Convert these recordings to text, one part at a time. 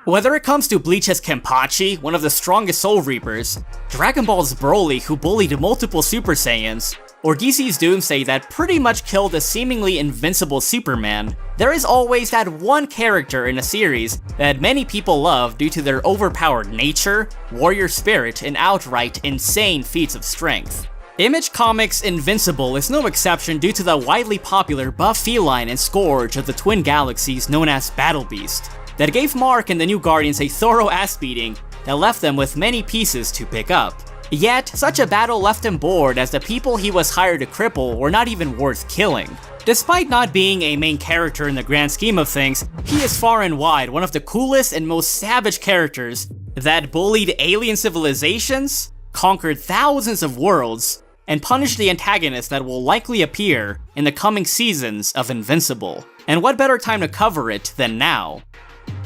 Whether it comes to Bleach's Kenpachi, one of the strongest Soul Reapers, Dragon Ball's Broly who bullied multiple Super Saiyans, or DC's Doomsday that pretty much killed a seemingly invincible Superman, there is always that one character in a series that many people love due to their overpowered nature, warrior spirit, and outright insane feats of strength. Image Comics' Invincible is no exception due to the widely popular buff feline and scourge of the twin galaxies known as Battle Beast, that gave Mark and the new Guardians a thorough ass beating that left them with many pieces to pick up. Yet, such a battle left him bored as the people he was hired to cripple were not even worth killing. Despite not being a main character in the grand scheme of things, he is far and wide one of the coolest and most savage characters that bullied alien civilizations, conquered thousands of worlds, and punished the antagonists that will likely appear in the coming seasons of Invincible. And what better time to cover it than now?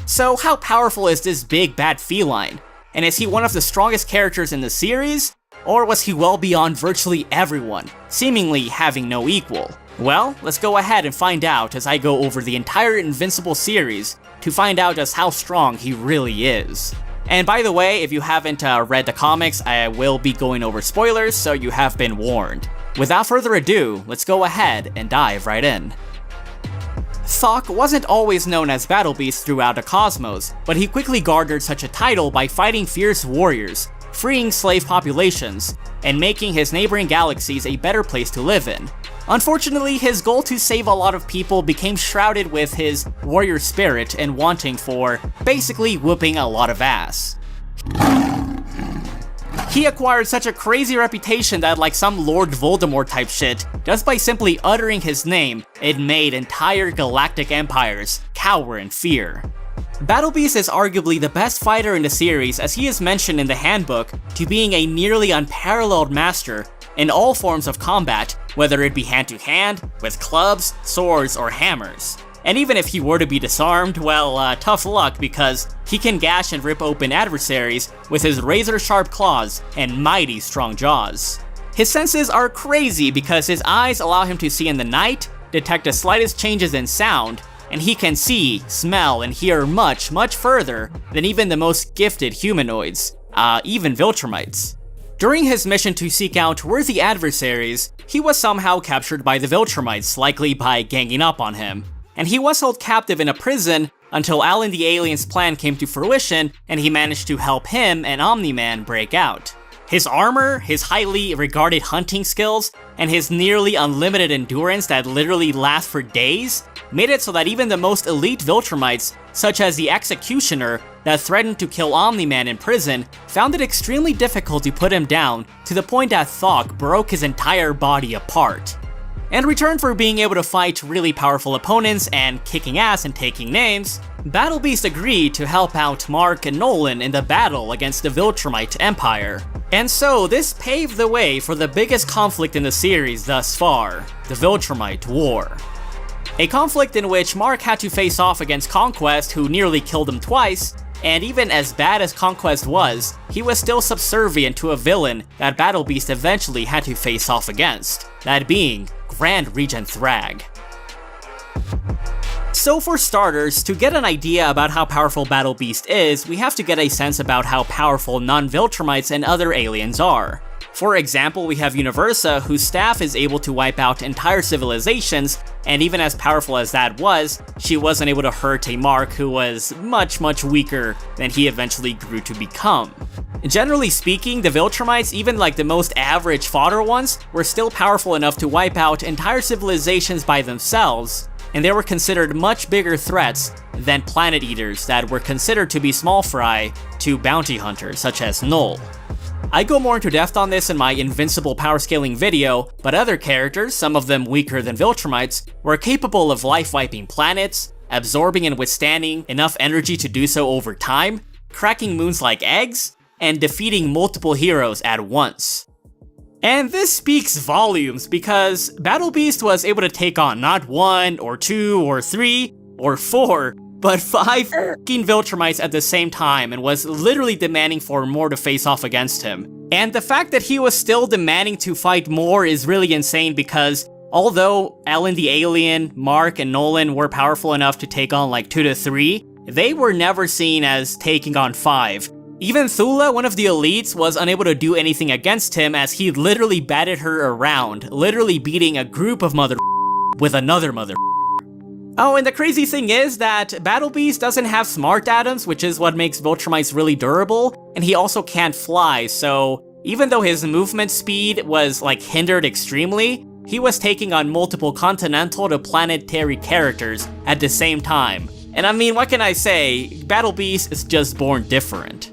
So how powerful is this big bad feline? And is he one of the strongest characters in the series? Or was he well beyond virtually everyone, seemingly having no equal? Well, let's go ahead and find out as I go over the entire Invincible series to find out just how strong he really is. And by the way, if you haven't read the comics, I will be going over spoilers, so you have been warned. Without further ado, let's go ahead and dive right in. Thet wasn't always known as Battle Beast throughout the cosmos, but he quickly garnered such a title by fighting fierce warriors, freeing slave populations, and making his neighboring galaxies a better place to live in. Unfortunately, his goal to save a lot of people became shrouded with his warrior spirit and wanting for basically whooping a lot of ass. He acquired such a crazy reputation that, like some Lord Voldemort type shit, just by simply uttering his name, it made entire galactic empires cower in fear. Battle Beast is arguably the best fighter in the series, as he is mentioned in the handbook to being a nearly unparalleled master in all forms of combat, whether it be hand-to-hand, with clubs, swords, or hammers. And even if he were to be disarmed, well, tough luck because he can gash and rip open adversaries with his razor-sharp claws and mighty strong jaws. His senses are crazy because his eyes allow him to see in the night, detect the slightest changes in sound, and he can see, smell, and hear much further than even the most gifted humanoids, even Viltrumites. During his mission to seek out worthy adversaries, he was somehow captured by the Viltrumites, likely by ganging up on him. And he was held captive in a prison until Alan the Alien's plan came to fruition and he managed to help him and Omni-Man break out. His armor, his highly regarded hunting skills, and his nearly unlimited endurance that literally lasts for days made it so that even the most elite Viltrumites, such as the Executioner that threatened to kill Omni-Man in prison, found it extremely difficult to put him down to the point that Thet broke his entire body apart. In return for being able to fight really powerful opponents and kicking ass and taking names, Battle Beast agreed to help out Mark and Nolan in the battle against the Viltrumite Empire. And so this paved the way for the biggest conflict in the series thus far, the Viltrumite War. A conflict in which Mark had to face off against Conquest, who nearly killed him twice, and even as bad as Conquest was, he was still subservient to a villain that Battle Beast eventually had to face off against, that being Grand Regent Thrag. So for starters, to get an idea about how powerful Battle Beast is, we have to get a sense about how powerful non-Viltrumites and other aliens are. For example, we have Universa, whose staff is able to wipe out entire civilizations, and even as powerful as that was, she wasn't able to hurt a Mark who was much weaker than he eventually grew to become. Generally speaking, the Viltrumites, even like the most average fodder ones, were still powerful enough to wipe out entire civilizations by themselves, and they were considered much bigger threats than planet eaters that were considered to be small fry to bounty hunters such as Null. I go more into depth on this in my Invincible power scaling video, but other characters, some of them weaker than Viltrumites, were capable of life-wiping planets, absorbing and withstanding enough energy to do so over time, cracking moons like eggs, and defeating multiple heroes at once. And this speaks volumes because Battle Beast was able to take on not 1 or 2 or 3 or 4, but 5 f***ing Viltrumites at the same time and was literally demanding for more to face off against him. And the fact that he was still demanding to fight more is really insane because although Alan the Alien, Mark, and Nolan were powerful enough to take on like 2 to 3, they were never seen as taking on 5. Even Thula, one of the elites, was unable to do anything against him as he literally batted her around, literally beating a group of mother with another mother. Oh, and the crazy thing is that Battle Beast doesn't have smart atoms, which is what makes Viltrumites really durable, and he also can't fly, so even though his movement speed was like hindered extremely, he was taking on multiple continental to planetary characters at the same time. And I mean, what can I say? Battle Beast is just born different.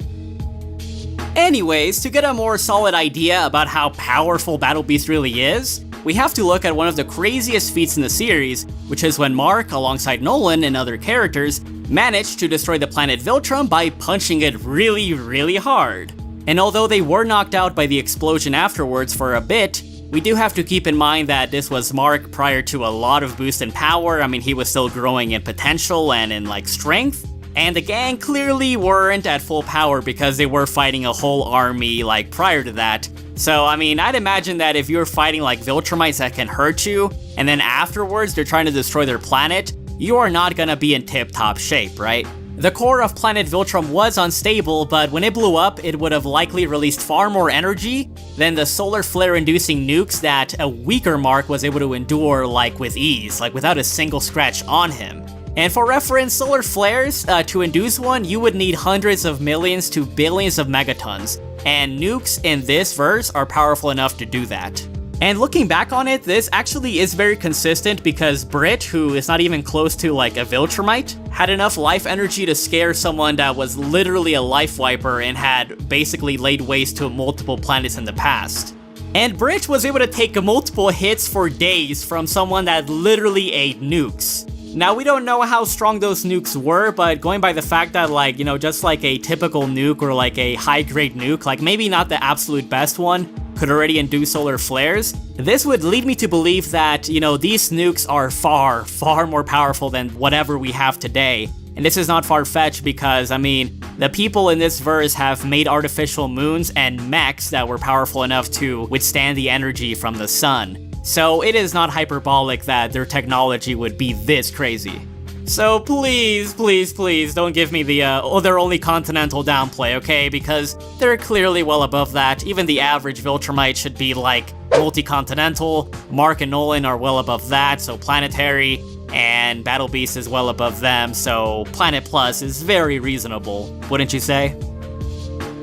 Anyways, to get a more solid idea about how powerful Battle Beast really is, we have to look at one of the craziest feats in the series, which is when Mark, alongside Nolan and other characters, managed to destroy the planet Viltrum by punching it really hard. And although they were knocked out by the explosion afterwards for a bit, we do have to keep in mind that this was Mark prior to a lot of boost in power. I mean, he was still growing in potential and in like strength. And the gang clearly weren't at full power because they were fighting a whole army like prior to that. So I mean, I'd imagine that if you're fighting like Viltrumites that can hurt you, and then afterwards they're trying to destroy their planet, you are not gonna be in tip-top shape, right? The core of planet Viltrum was unstable, but when it blew up, it would have likely released far more energy than the solar flare-inducing nukes that a weaker Mark was able to endure like with ease, like without a single scratch on him. And for reference, solar flares, to induce one, you would need hundreds of millions to billions of megatons, and nukes in this verse are powerful enough to do that. And looking back on it, this actually is very consistent because Brit, who is not even close to like a Viltrumite, had enough life energy to scare someone that was literally a life wiper and had basically laid waste to multiple planets in the past. And Brit was able to take multiple hits for days from someone that literally ate nukes. Now, we don't know how strong those nukes were, but going by the fact that, like, you know, just like a typical nuke or like a high-grade nuke, like maybe not the absolute best one, could already induce solar flares, this would lead me to believe that, you know, these nukes are far more powerful than whatever we have today. And this is not far-fetched because, I mean, the people in this verse have made artificial moons and mechs that were powerful enough to withstand the energy from the sun. So it is not hyperbolic that their technology would be this crazy. So please don't give me the they're only continental downplay, okay? Because they're clearly well above that. Even the average Viltrumite should be like multi-continental. Mark and Nolan are well above that, so planetary. And Battle Beast is well above them, so Planet Plus is very reasonable, wouldn't you say?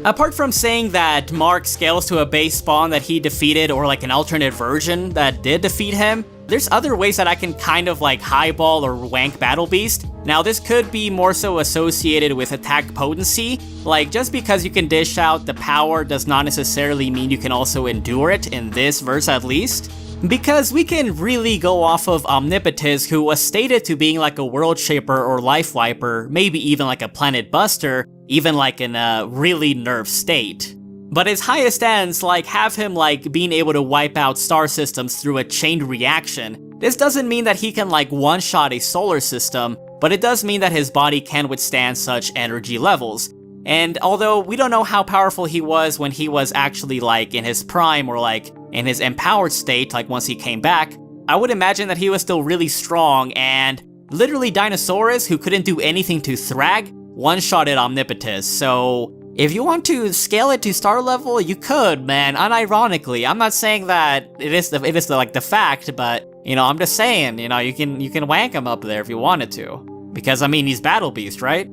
Apart from saying that Mark scales to a base spawn that he defeated or like an alternate version that did defeat him, there's other ways that I can kind of like highball or wank Battle Beast. Now this could be more so associated with attack potency, like just because you can dish out the power does not necessarily mean you can also endure it, in this verse at least. Because we can really go off of Omnipotus, who was stated to being like a world shaper or life wiper, maybe even like a planet buster, even like in a really nerfed state. But his highest ends like have him like being able to wipe out star systems through a chained reaction. This doesn't mean that he can like one-shot a solar system, but it does mean that his body can withstand such energy levels. And although we don't know how powerful he was when he was actually like in his prime or like in his empowered state, like once he came back, I would imagine that he was still really strong, and literally Dinosaurus, who couldn't do anything to Thrag, one-shotted Omnipotus. So if you want to scale it to star level, you could, man, unironically. I'm not saying that it is the fact, but you know, I'm just saying, you know, you can wank him up there if you wanted to. Because I mean, he's Battle Beast, right?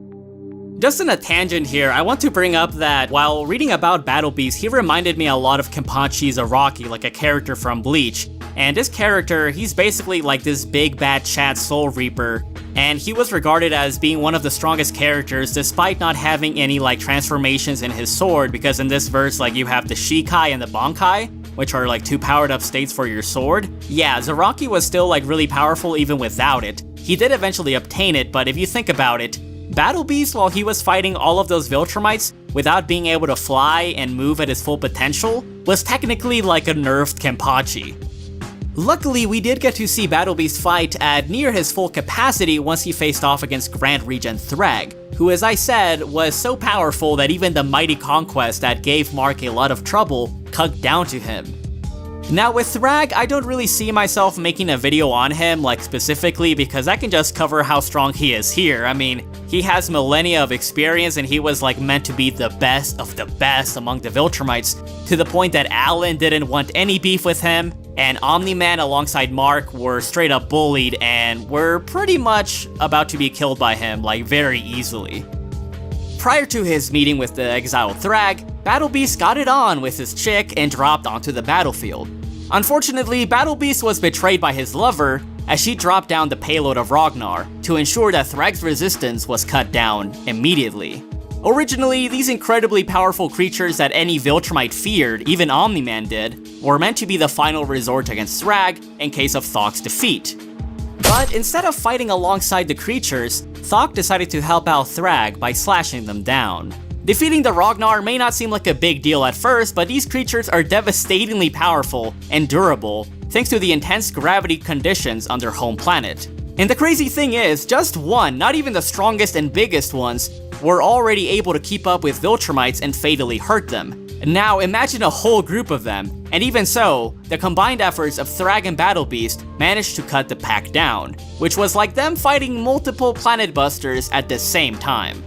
Just in a tangent here, I want to bring up that while reading about Battle Beast, he reminded me a lot of Kenpachi's Araki, like a character from Bleach. And this character, he's basically like this big bad Chad Soul Reaper, and he was regarded as being one of the strongest characters despite not having any like transformations in his sword, because in this verse like you have the Shikai and the Bankai, which are like two powered up states for your sword. Yeah, Zaraki was still like really powerful even without it. He did eventually obtain it, but if you think about it, Battle Beast, while he was fighting all of those Viltrumites without being able to fly and move at his full potential, was technically like a nerfed Kenpachi. Luckily, we did get to see Battle Beast fight at near his full capacity once he faced off against Grand Regent Thrag, who, as I said, was so powerful that even the mighty conquest that gave Mark a lot of trouble cucked down to him. Now with Thrag, I don't really see myself making a video on him, like specifically, because I can just cover how strong he is here. I mean, He has millennia of experience and he was like meant to be the best of the best among the Viltrumites, to the point that Alan didn't want any beef with him, and Omni-Man alongside Mark were straight up bullied and were pretty much about to be killed by him, like very easily. Prior to his meeting with the exiled Thrag, Battle Beast got it on with his chick and dropped onto the battlefield. Unfortunately, Battle Beast was betrayed by his lover as she dropped down the payload of Ragnar to ensure that Thrag's resistance was cut down immediately. Originally, these incredibly powerful creatures that any Viltrumite feared, even Omni-Man did, were meant to be the final resort against Thrag in case of Thok's defeat. But instead of fighting alongside the creatures, Thok decided to help out Thrag by slashing them down. Defeating the Ragnar may not seem like a big deal at first, but these creatures are devastatingly powerful and durable thanks to the intense gravity conditions on their home planet. And the crazy thing is, just one, not even the strongest and biggest ones, were already able to keep up with Viltrumites and fatally hurt them. Now imagine a whole group of them, and even so, the combined efforts of Thrag and Battle Beast managed to cut the pack down, which was like them fighting multiple planet busters at the same time.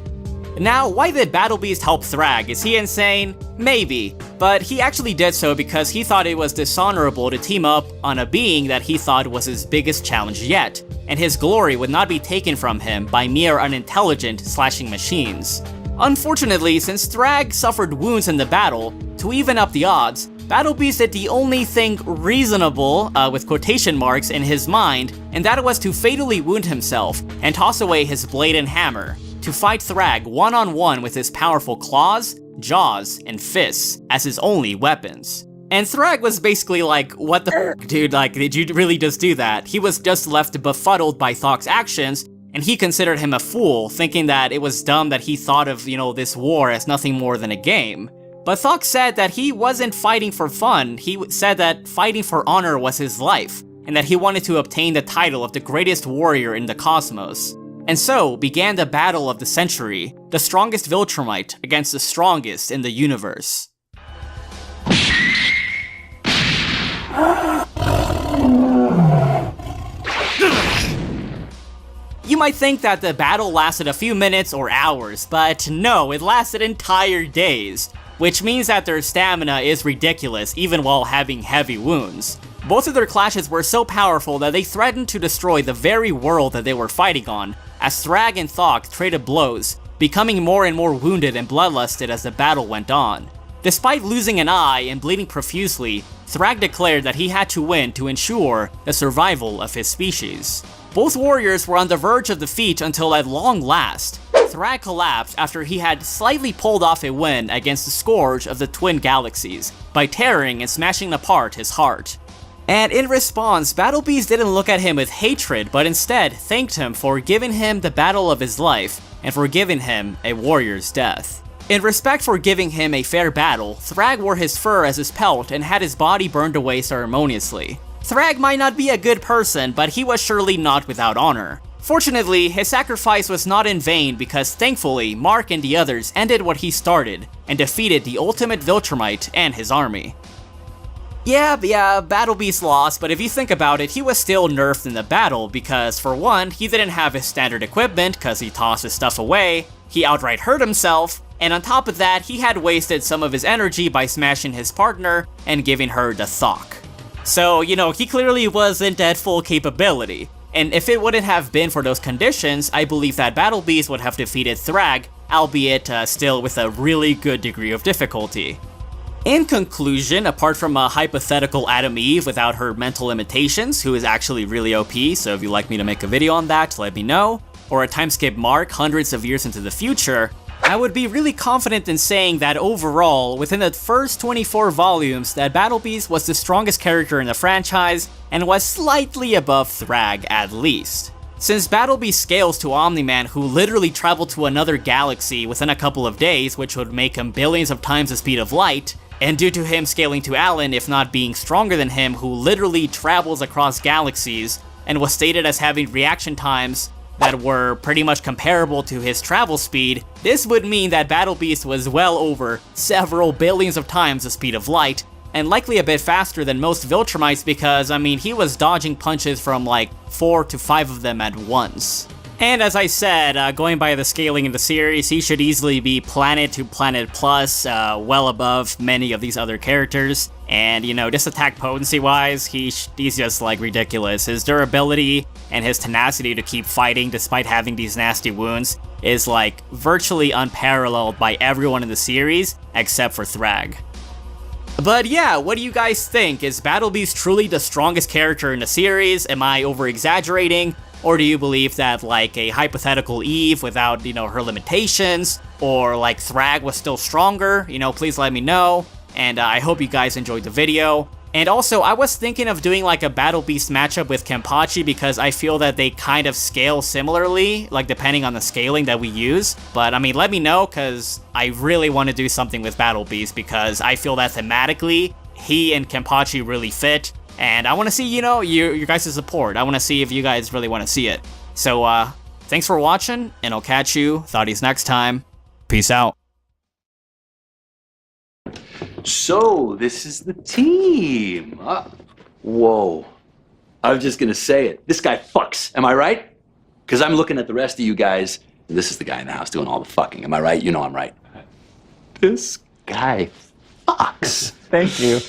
Now, why did Battle Beast help Thrag? Is he insane? Maybe, but he actually did so because he thought it was dishonorable to team up on a being that he thought was his biggest challenge yet, and his glory would not be taken from him by mere unintelligent slashing machines. Unfortunately, since Thrag suffered wounds in the battle, to even up the odds, Battle Beast did the only thing reasonable, with quotation marks, in his mind, and that was to fatally wound himself and toss away his blade and hammer, to fight Thrag one-on-one with his powerful claws, jaws, and fists as his only weapons. And Thrag was basically like, what the f***, dude, like, did you really just do that? He was just left befuddled by Thok's actions, and he considered him a fool, thinking that it was dumb that he thought of, this war as nothing more than a game. But Thok said that he wasn't fighting for fun, he said that fighting for honor was his life, and that he wanted to obtain the title of the greatest warrior in the cosmos. And so began the battle of the century, the strongest Viltrumite against the strongest in the universe. You might think that the battle lasted a few minutes or hours, but no, it lasted entire days, which means that their stamina is ridiculous even while having heavy wounds. Both of their clashes were so powerful that they threatened to destroy the very world that they were fighting on, as Thrag and Thok traded blows, becoming more and more wounded and bloodlusted as the battle went on. Despite losing an eye and bleeding profusely, Thrag declared that he had to win to ensure the survival of his species. Both warriors were on the verge of defeat until at long last, Thrag collapsed after he had slightly pulled off a win against the Scourge of the Twin Galaxies by tearing and smashing apart his heart. And in response, Battle Beast didn't look at him with hatred, but instead thanked him for giving him the battle of his life and for giving him a warrior's death. In respect for giving him a fair battle, Thrag wore his fur as his pelt and had his body burned away ceremoniously. Thrag might not be a good person, but he was surely not without honor. Fortunately, his sacrifice was not in vain because thankfully, Mark and the others ended what he started and defeated the ultimate Viltrumite and his army. Yeah, Battle Beast lost, but if you think about it, he was still nerfed in the battle because, for one, he didn't have his standard equipment because he tossed his stuff away, he outright hurt himself, and on top of that, he had wasted some of his energy by smashing his partner and giving her the Thok. So, he clearly wasn't at full capability, and if it wouldn't have been for those conditions, I believe that Battle Beast would have defeated Thrag, albeit still with a really good degree of difficulty. In conclusion, apart from a hypothetical Adam Eve without her mental limitations, who is actually really OP, so if you'd like me to make a video on that, let me know, or a timeskip Mark hundreds of years into the future, I would be really confident in saying that overall, within the first 24 volumes, that Battle Beast was the strongest character in the franchise, and was slightly above Thrag at least. Since Battle Beast scales to Omni-Man, who literally traveled to another galaxy within a couple of days, which would make him billions of times the speed of light, and due to him scaling to Alan, if not being stronger than him, who literally travels across galaxies, and was stated as having reaction times that were pretty much comparable to his travel speed, this would mean that Battle Beast was well over several billions of times the speed of light, and likely a bit faster than most Viltrumites because, he was dodging punches from like 4 to 5 of them at once. And as I said, going by the scaling in the series, he should easily be Planet to Planet Plus, well above many of these other characters. And, you know, just attack potency-wise, he's just, like, ridiculous. His durability and his tenacity to keep fighting despite having these nasty wounds is, like, virtually unparalleled by everyone in the series, except for Thrag. But yeah, what do you guys think? Is Battle Beast truly the strongest character in the series? Am I over-exaggerating? Or do you believe that, like, a hypothetical Eve without, you know, her limitations, or, like, Thrag was still stronger? You know, please let me know. And I hope you guys enjoyed the video. And also, I was thinking of doing, like, a Battle Beast matchup with Kenpachi because I feel that they kind of scale similarly, like, depending on the scaling that we use. But, I mean, let me know, because I really want to do something with Battle Beast because I feel that thematically, he and Kenpachi really fit. And I want to see, you know, your guys' support. I want to see if you guys really want to see it. So, thanks for watching, and I'll catch you thotties next time. Peace out. So, this is the team. Whoa. I was just gonna say it. This guy fucks, am I right? Because I'm looking at the rest of you guys. This is the guy in the house doing all the fucking, am I right? You know I'm right. This guy fucks. Thank you.